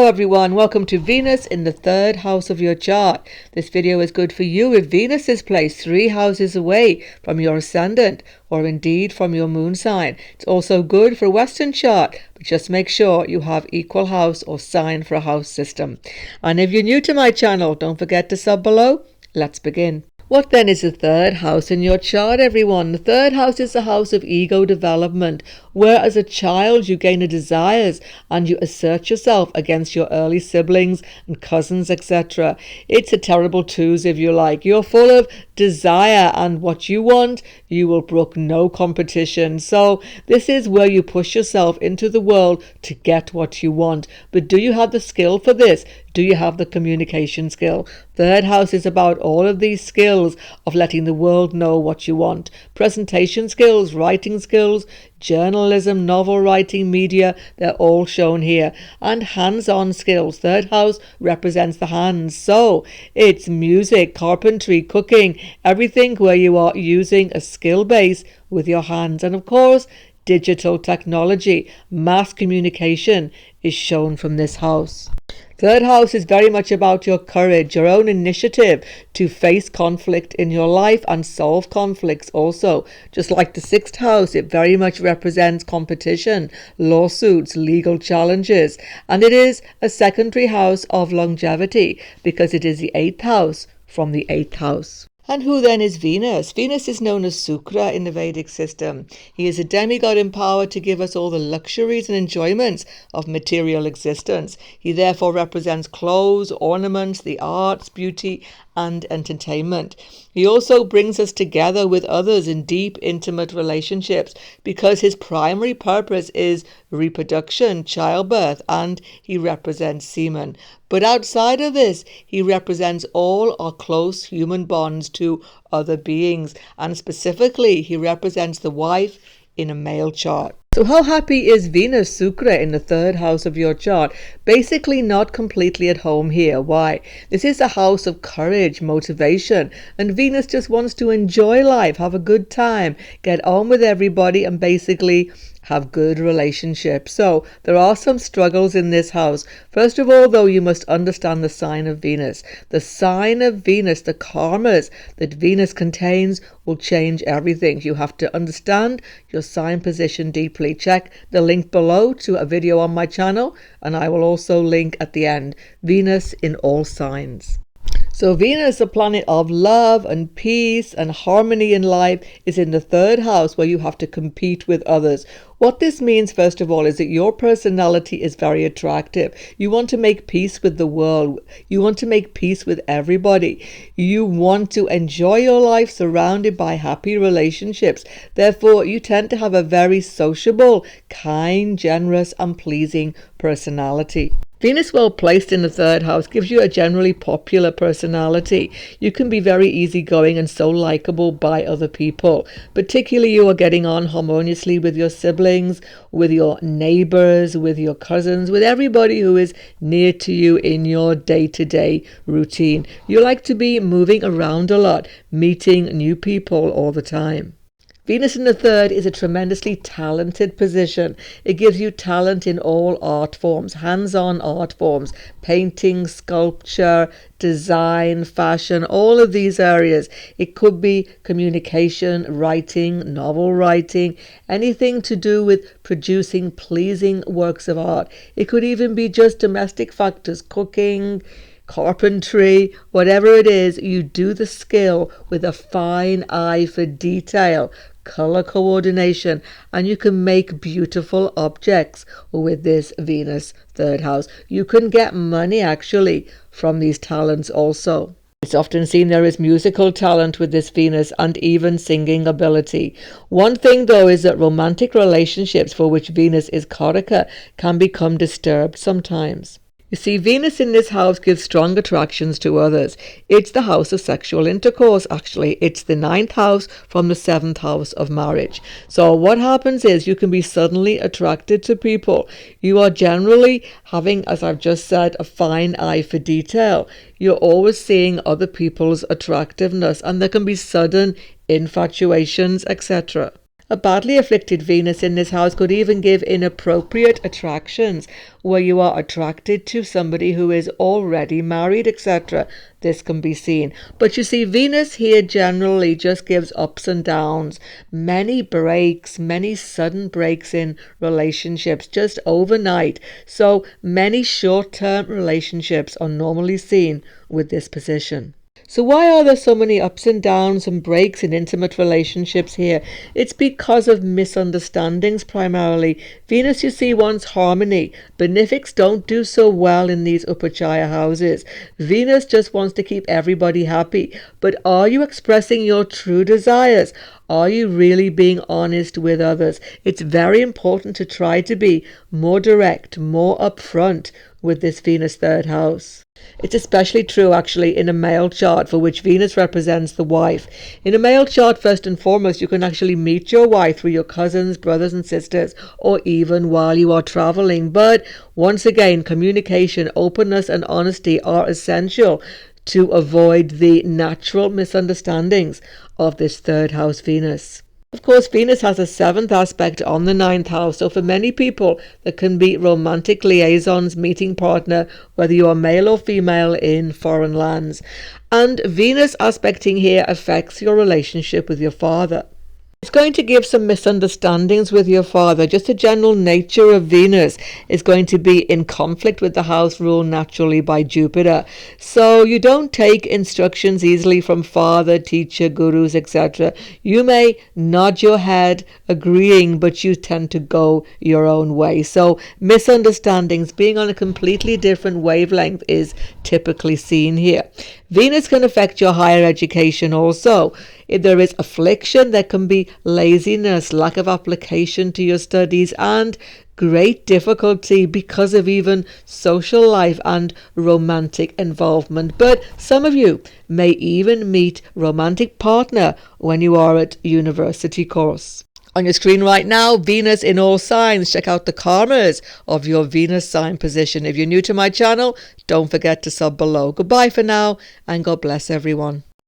everyone, welcome to Venus in the third house of your chart. This video is good for you if Venus is placed 3 houses away from your ascendant or indeed from your moon sign. It's also good for a Western chart, but just make sure you have equal house or sign for a house system. And if you're new to my channel, don't forget to sub below. Let's begin. What then is the third house in your chart, everyone? The third house is the house of ego development, where as a child you gain a desires and you assert yourself against your early siblings and cousins, etc. It's a terrible twos if you like. You're full of desire and what you want, you will brook no competition. So this is where you push yourself into the world to get what you want. But do you have the skill for this? Do you have the communication skill? Third house is about all of these skills of letting the world know what you want. Presentation skills, writing skills, journalism, novel writing, media, they're all shown here. And hands-on skills. Third house represents the hands. So it's music, carpentry, cooking, everything where you are using a skill base with your hands. And of course, digital technology, mass communication is shown from this house. Third house is very much about your courage, your own initiative to face conflict in your life and solve conflicts also. Just like the sixth house, it very much represents competition, lawsuits, legal challenges. And it is a secondary house of longevity because it is the eighth house from the eighth house. And who then is Venus? Venus is known as Sukra in the Vedic system. He is a demigod empowered to give us all the luxuries and enjoyments of material existence. He therefore represents clothes, ornaments, the arts, beauty, and entertainment. He also brings us together with others in deep, intimate relationships because his primary purpose is reproduction, childbirth, and he represents semen. But outside of this, he represents all our close human bonds to other beings, and specifically, he represents the wife in a male chart. So how happy is Venus Sukra in the third house of your chart? Basically not completely at home here. Why? This is a house of courage, motivation, and Venus just wants to enjoy life, have a good time, get on with everybody, and basically have good relationships. So there are some struggles in this house. First of all, though, you must understand the sign of Venus. The sign of Venus, the karmas that Venus contains will change everything. You have to understand your sign position deeply. Check the link below to a video on my channel, and I will also link at the end. Venus in all signs. So Venus, a planet of love and peace and harmony in life, is in the third house where you have to compete with others. What this means, first of all, is that your personality is very attractive. You want to make peace with the world. You want to make peace with everybody. You want to enjoy your life surrounded by happy relationships. Therefore, you tend to have a very sociable, kind, generous, and pleasing personality. Venus, well placed in the third house, gives you a generally popular personality. You can be very easygoing and so likable by other people. Particularly, you are getting on harmoniously with your siblings, with your neighbors, with your cousins, with everybody who is near to you in your day-to-day routine. You like to be moving around a lot, meeting new people all the time. Venus in the third is a tremendously talented position. It gives you talent in all art forms, hands-on art forms, painting, sculpture, design, fashion, all of these areas. It could be communication, writing, novel writing, anything to do with producing pleasing works of art. It could even be just domestic factors, cooking, carpentry, whatever it is, you do the skill with a fine eye for detail, color coordination, and you can make beautiful objects with this Venus third house. You can get money actually from these talents also. It's often seen there is musical talent with this Venus and even singing ability. One thing though is that romantic relationships for which Venus is Karaka can become disturbed sometimes. You see, Venus in this house gives strong attractions to others. It's the house of sexual intercourse, actually. It's the 9th house from the 7th house of marriage. So what happens is you can be suddenly attracted to people. You are generally having, as I've just said, a fine eye for detail. You're always seeing other people's attractiveness, and there can be sudden infatuations, etc. A badly afflicted Venus in this house could even give inappropriate attractions, where you are attracted to somebody who is already married, etc. This can be seen. But you see, Venus here generally just gives ups and downs, many breaks, many sudden breaks in relationships, just overnight. So many short-term relationships are normally seen with this position. So why are there so many ups and downs and breaks in intimate relationships here? It's because of misunderstandings primarily. Venus, you see, wants harmony. Benefics don't do so well in these Upachaya houses. Venus just wants to keep everybody happy. But are you expressing your true desires? Are you really being honest with others? It's very important to try to be more direct, more upfront with this Venus third house. It's especially true actually in a male chart for which Venus represents the wife. In a male chart, first and foremost, you can actually meet your wife through your cousins, brothers and sisters, or even while you are traveling. But once again, communication, openness and honesty are essential to avoid the natural misunderstandings of this third house Venus. Of course, Venus has a 7th aspect on the 9th house, so for many people there can be romantic liaisons, meeting partner, whether you are male or female in foreign lands. And Venus aspecting here affects your relationship with your father. It's going to give some misunderstandings with your father. Just the general nature of Venus is going to be in conflict with the house ruled naturally by Jupiter. So you don't take instructions easily from father, teacher, gurus, etc. You may nod your head agreeing, but you tend to go your own way. So misunderstandings, being on a completely different wavelength, is typically seen here. Venus can affect your higher education also. If there is affliction, there can be laziness, lack of application to your studies, and great difficulty because of even social life and romantic involvement. But some of you may even meet romantic partner when you are at university course. On your screen right now, Venus in all signs. Check out the karmas of your Venus sign position. If you're new to my channel, don't forget to sub below. Goodbye for now, and God bless everyone.